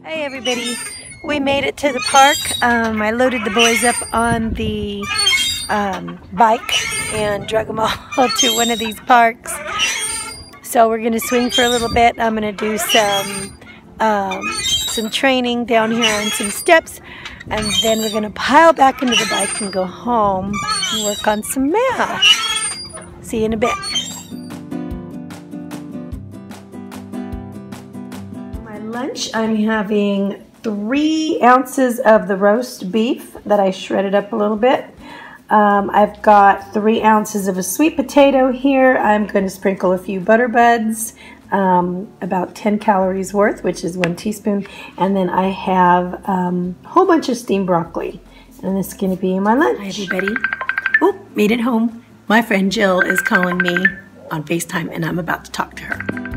Hey everybody, we made it to the park. I loaded the boys up on the bike and drug them all to one of these parks. So we're going to swing for a little bit. I'm going to do some training down here on some steps, and then we're going to pile back into the bike and go home and work on some math. See you in a bit. Lunch, I'm having 3 ounces of the roast beef that I shredded up a little bit. I've got 3 ounces of a sweet potato here. I'm going to sprinkle a few butter buds, about 10 calories worth, which is 1 teaspoon. And then I have a whole bunch of steamed broccoli. And this is going to be my lunch. Hi everybody. Oh, made it home. My friend Jill is calling me on FaceTime and I'm about to talk to her.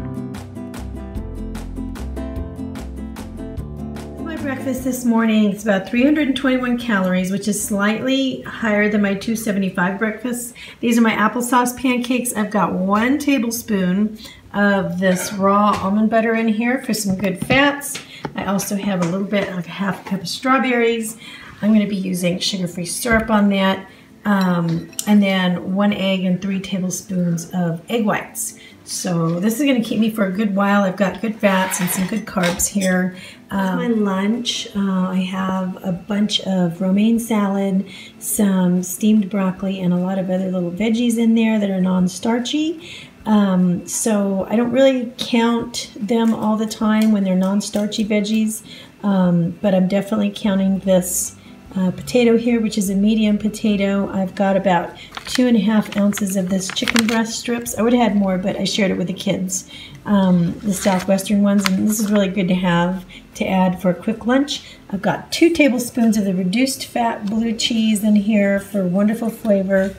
Breakfast this morning, it's about 321 calories, which is slightly higher than my 275 breakfast. These are my applesauce pancakes. I've got 1 tablespoon of this raw almond butter in here for some good fats. I also have a little bit, like a half cup of strawberries. I'm going to be using sugar-free syrup on that. And then 1 egg and 3 tablespoons of egg whites. So this is going to keep me for a good while. I've got good fats and some good carbs here. My lunch, I have a bunch of romaine salad, some steamed broccoli, and a lot of other little veggies in there that are non-starchy. So I don't really count them all the time when they're non-starchy veggies, but I'm definitely counting this potato here, which is a medium potato. I've got about 2.5 ounces of this chicken breast strips. I would have had more, but I shared it with the kids, the Southwestern ones, and this is really good to have to add for a quick lunch. I've got 2 tablespoons of the reduced fat blue cheese in here for wonderful flavor,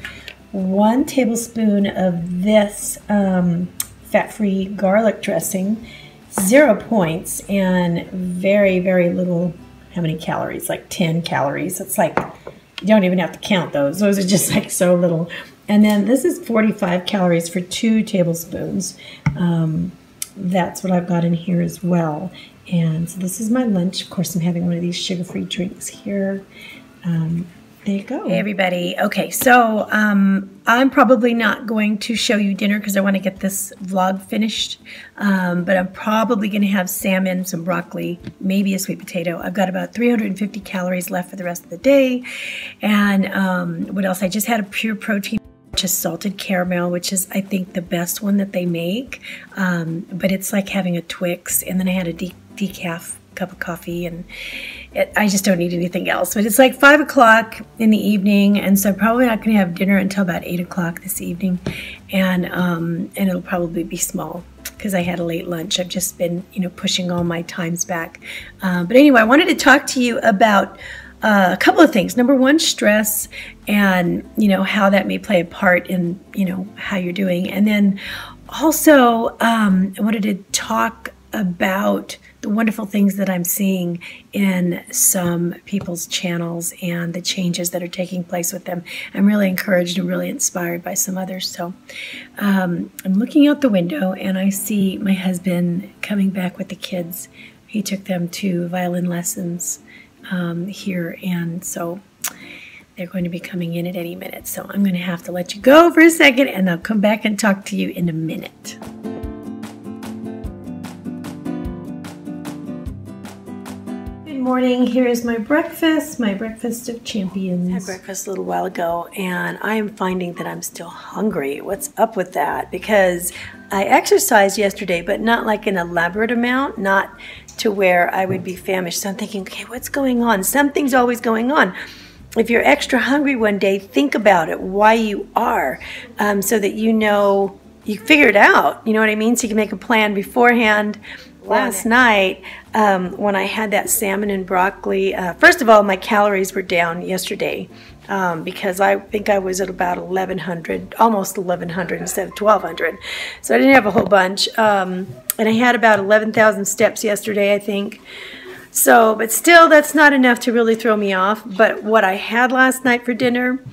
1 tablespoon of this fat-free garlic dressing, 0 points, and very, very little. How many calories? Like 10 calories. It's like, you don't even have to count those. Those are just like so little. And then this is 45 calories for 2 tablespoons. That's what I've got in here as well. And so this is my lunch. Of course, I'm having one of these sugar-free drinks here. There you go. Hey, everybody. Okay, so I'm probably not going to show you dinner because I want to get this vlog finished. But I'm probably going to have salmon, some broccoli, maybe a sweet potato. I've got about 350 calories left for the rest of the day. And what else? I just had a pure protein, just salted caramel, which is, I think, the best one that they make. But it's like having a Twix. And then I had a decaf cup of coffee, and I just don't need anything else. But it's like 5 o'clock in the evening, and so I'm probably not going to have dinner until about 8 o'clock this evening, and it'll probably be small because I had a late lunch. I've just been, pushing all my times back. But anyway, I wanted to talk to you about a couple of things. Number one, stress, and how that may play a part in how you're doing, and then also I wanted to talk about the wonderful things that I'm seeing in some people's channels and the changes that are taking place with them. I'm really encouraged and really inspired by some others. So I'm looking out the window and I see my husband coming back with the kids. He took them to violin lessons here, and so they're going to be coming in at any minute. So I'm going to have to let you go for a second, and I'll come back and talk to you in a minute. Morning. Here is my breakfast of champions. I had breakfast a little while ago, and I am finding that I'm still hungry. What's up with that? Because I exercised yesterday, but not like an elaborate amount, not to where I would be famished. So I'm thinking, okay, what's going on? Something's always going on. If you're extra hungry one day, think about it, why you are, so that you figure it out. You know what I mean? So you can make a plan beforehand. Last night, when I had that salmon and broccoli, first of all, my calories were down yesterday because I think I was at about 1,100, almost 1,100 instead of 1,200. So I didn't have a whole bunch. And I had about 11,000 steps yesterday, I think. So, but still, that's not enough to really throw me off. But what I had last night for dinner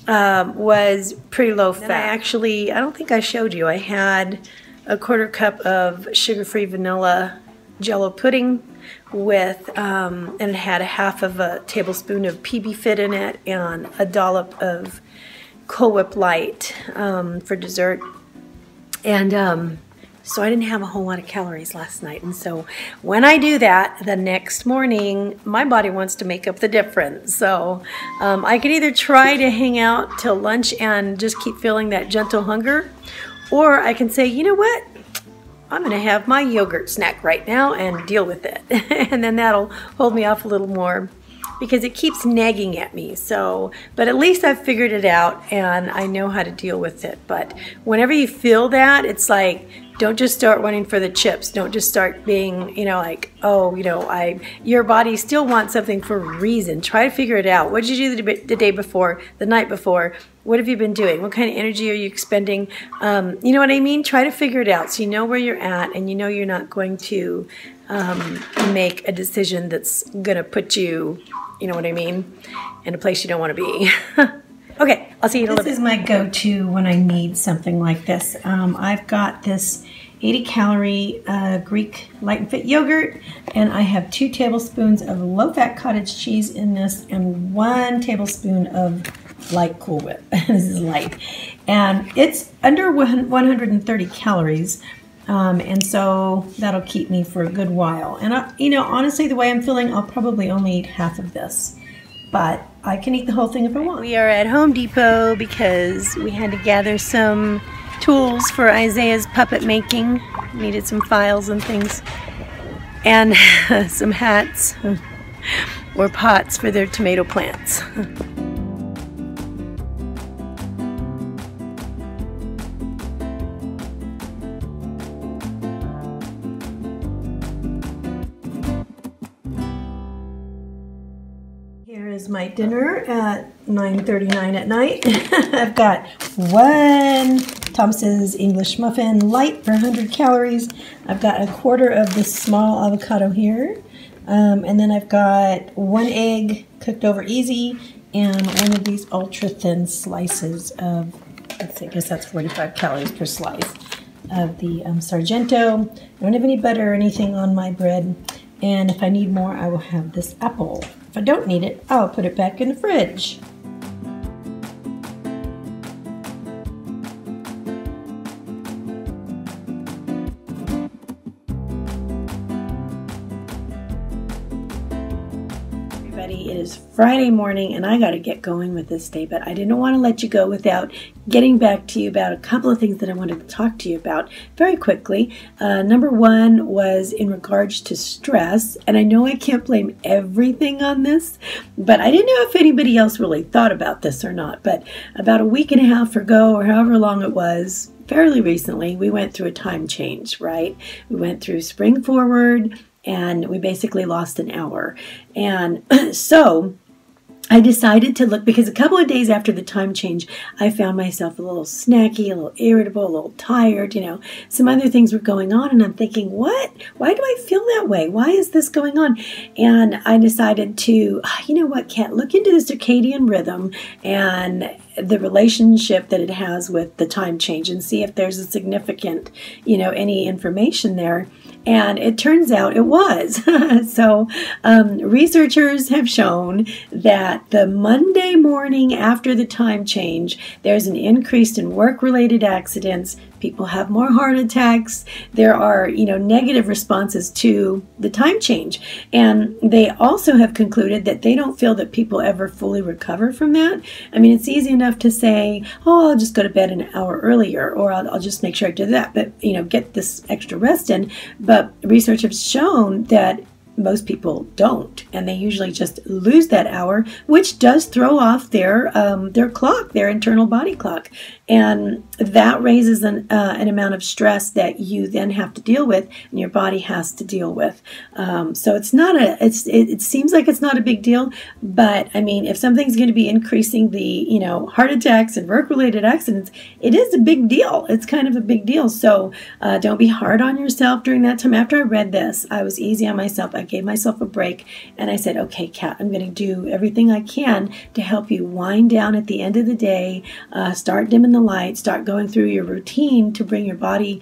was pretty low fat. I don't think I showed you. I had a 1/4 cup of sugar-free vanilla Jello pudding with, and it had a half of a tablespoon of PB Fit in it and a dollop of Cool Whip Light for dessert. And so I didn't have a whole lot of calories last night. And so when I do that, the next morning, my body wants to make up the difference. So I could either try to hang out till lunch and just keep feeling that gentle hunger, or I can say, you know what? I'm going to have my yogurt snack right now and deal with it. And then that'll hold me off a little more, because it keeps nagging at me. So, but at least I've figured it out and I know how to deal with it. But whenever you feel that, it's like, don't just start running for the chips. Don't just start being, you know, like, oh, you know, your body still wants something for a reason. Try to figure it out. What did you do the day before, the night before? What have you been doing? What kind of energy are you expending? You know what I mean? Try to figure it out so you know where you're at, and you know you're not going to make a decision that's going to put you, you know what I mean, in a place you don't want to be. Okay, I'll see you in a little bit. This is my go-to when I need something like this. I've got this 80-calorie Greek Light and Fit yogurt, and I have 2 tablespoons of low-fat cottage cheese in this and 1 tablespoon of light Cool Whip. This is light. And it's under 130 calories, and so that'll keep me for a good while. And, you know, honestly, the way I'm feeling, I'll probably only eat half of this. But I can eat the whole thing if I want. We are at Home Depot because we had to gather some tools for Isaiah's puppet making. Needed some files and things. And some hats or pots for their tomato plants. Here is my dinner at 9:39 at night. I've got 1 Thomas's English muffin light for 100 calories. I've got a quarter of this small avocado here. And then I've got 1 egg cooked over easy and 1 of these ultra thin slices of, I guess that's 45 calories per slice, of the Sargento. I don't have any butter or anything on my bread. And if I need more, I will have this apple. If I don't need it, I'll put it back in the fridge. Everybody, it is Friday morning and I got to get going with this day, but I didn't want to let you go without getting back to you about a couple of things that I wanted to talk to you about very quickly. Number 1 was in regards to stress, and I know I can't blame everything on this, but I didn't know if anybody else really thought about this or not. But about a week and a half ago, or however long it was, fairly recently, we went through a time change, right? We went through spring forward, and we basically lost an hour. And so I decided to look, because a couple of days after the time change, I found myself a little snacky, a little irritable, a little tired, you know, some other things were going on, and I'm thinking, what? Why do I feel that way? Why is this going on? And I decided to, you know what, Kat, look into the circadian rhythm and the relationship that it has with the time change and see if there's a significant, you know, any information there. And it turns out it was. So researchers have shown that the Monday morning after the time change, there's an increase in work-related accidents. People have more heart attacks. There are, you know, negative responses to the time change. And they also have concluded that they don't feel that people ever fully recover from that. I mean, it's easy enough to say, oh, I'll just go to bed an hour earlier, or I'll just make sure I do that, but, you know, get this extra rest in. But research has shown that most people don't, and they usually just lose that hour, which does throw off their clock, their internal body clock, and that raises an amount of stress that you then have to deal with, and your body has to deal with. So it's not it seems like it's not a big deal, but I mean, if something's going to be increasing the, you know, heart attacks and work-related accidents, it is a big deal. It's kind of a big deal. So don't be hard on yourself during that time. After I read this, I was easy on myself. I gave myself a break, and I said, okay, Kat, I'm going to do everything I can to help you wind down at the end of the day, start dimming the light, start going through your routine to bring your body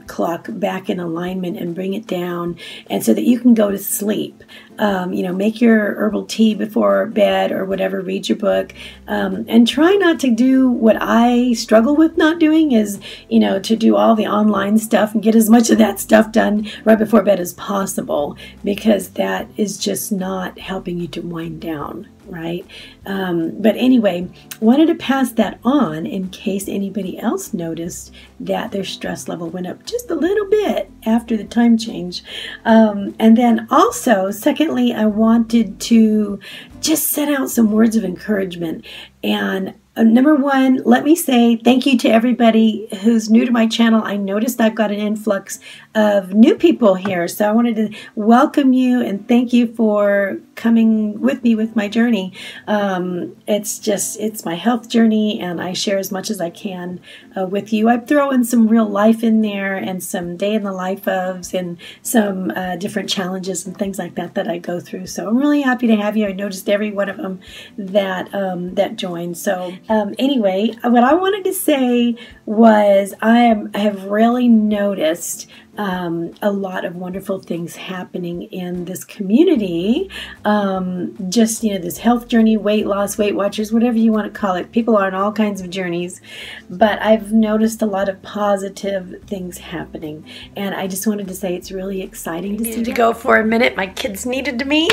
clock back in alignment and bring it down, and so that you can go to sleep. You know, make your herbal tea before bed or whatever, read your book, and try not to do what I struggle with not doing is, you know, to do all the online stuff and get as much of that stuff done right before bed as possible, because that is just not helping you to wind down, right? But anyway, wanted to pass that on in case anybody else noticed that their stress level went up just a little bit after the time change. And then also, secondly, I wanted to just set out some words of encouragement. And number one, let me say thank you to everybody who's new to my channel. I noticed I've got an influx of new people here, so I wanted to welcome you and thank you for coming with me with my journey. It's my health journey, and I share as much as I can with you. I throw in some real life in there and some day in the life ofs and some different challenges and things like that that I go through. So I'm really happy to have you. I noticed every one of them that joined. So anyway, what I wanted to say was I have really noticed a lot of wonderful things happening in this community. Just, you know, this health journey, weight loss, Weight Watchers, whatever you want to call it. People are on all kinds of journeys, but I've noticed a lot of positive things happening, and I just wanted to say it's really exciting to see. To go for a minute, my kids needed me,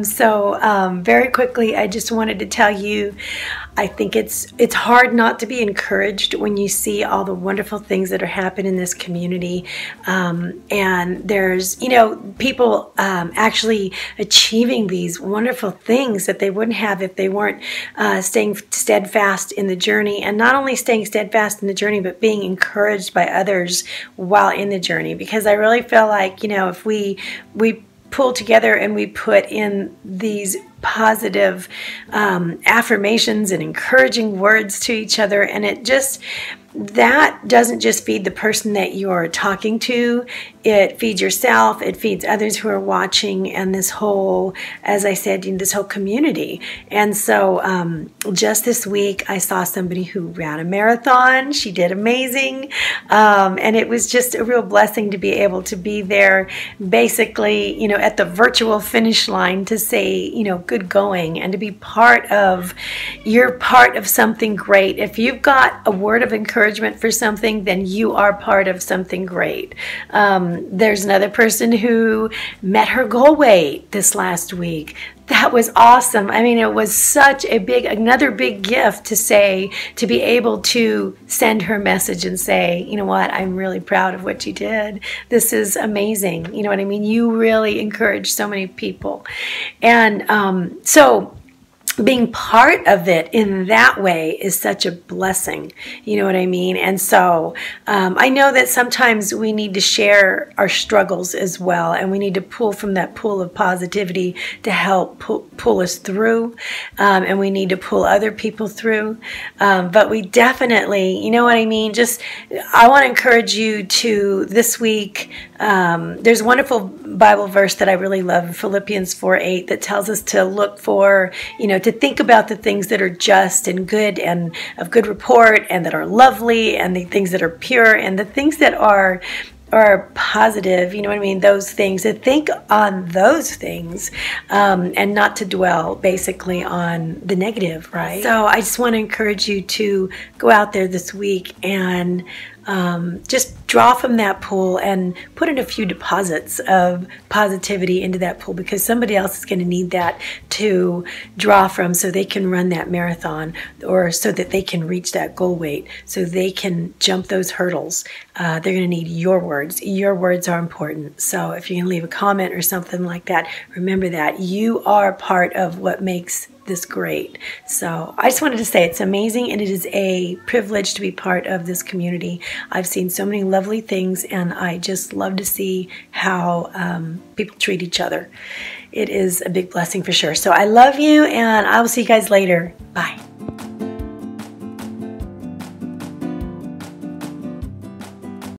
so very quickly, I just wanted to tell you, I think it's hard not to be encouraged when you see all the wonderful things that are happening in this community. And there's, you know, people actually achieving these wonderful things that they wouldn't have if they weren't staying steadfast in the journey. And not only staying steadfast in the journey, but being encouraged by others while in the journey. Because I really feel like, you know, if we pull together and we put in these positive affirmations and encouraging words to each other, and it just, that doesn't just feed the person that you're talking to, it feeds yourself, it feeds others who are watching, and this whole, as I said, this whole community. And so just this week I saw somebody who ran a marathon. She did amazing, and it was just a real blessing to be able to be there, basically, you know, at the virtual finish line to say, you know, good going, and to be part of, you're part of something great. If you've got a word of encouragement for something, then you are part of something great. There's another person who met her goal weight this last week. That was awesome. I mean, it was such a another big gift to say, to be able to send her message and say, you know what, I'm really proud of what you did. This is amazing. You know what I mean? You really encouraged so many people. And so being part of it in that way is such a blessing, you know what I mean? And so I know that sometimes we need to share our struggles as well, and we need to pull from that pool of positivity to help pull us through, and we need to pull other people through, but we definitely, you know what I mean, just, I want to encourage you to, this week, there's a wonderful Bible verse that I really love, Philippians 4:8, that tells us to look for, you know, to think about the things that are just and good and of good report and that are lovely, and the things that are pure and the things that are positive, you know what I mean, those things, to think on those things, and not to dwell basically on the negative, right? So I just want to encourage you to go out there this week and just draw from that pool and put in a few deposits of positivity into that pool, because somebody else is going to need that to draw from, so they can run that marathon, or so that they can reach that goal weight, so they can jump those hurdles. They're going to need your words. Your words are important. So if you can leave a comment or something like that, remember that you are part of what makes this great. So I just wanted to say it's amazing, and it is a privilege to be part of this community. I've seen so many lovely things, and I just love to see how people treat each other. It is a big blessing for sure. So I love you, and I will see you guys later. Bye.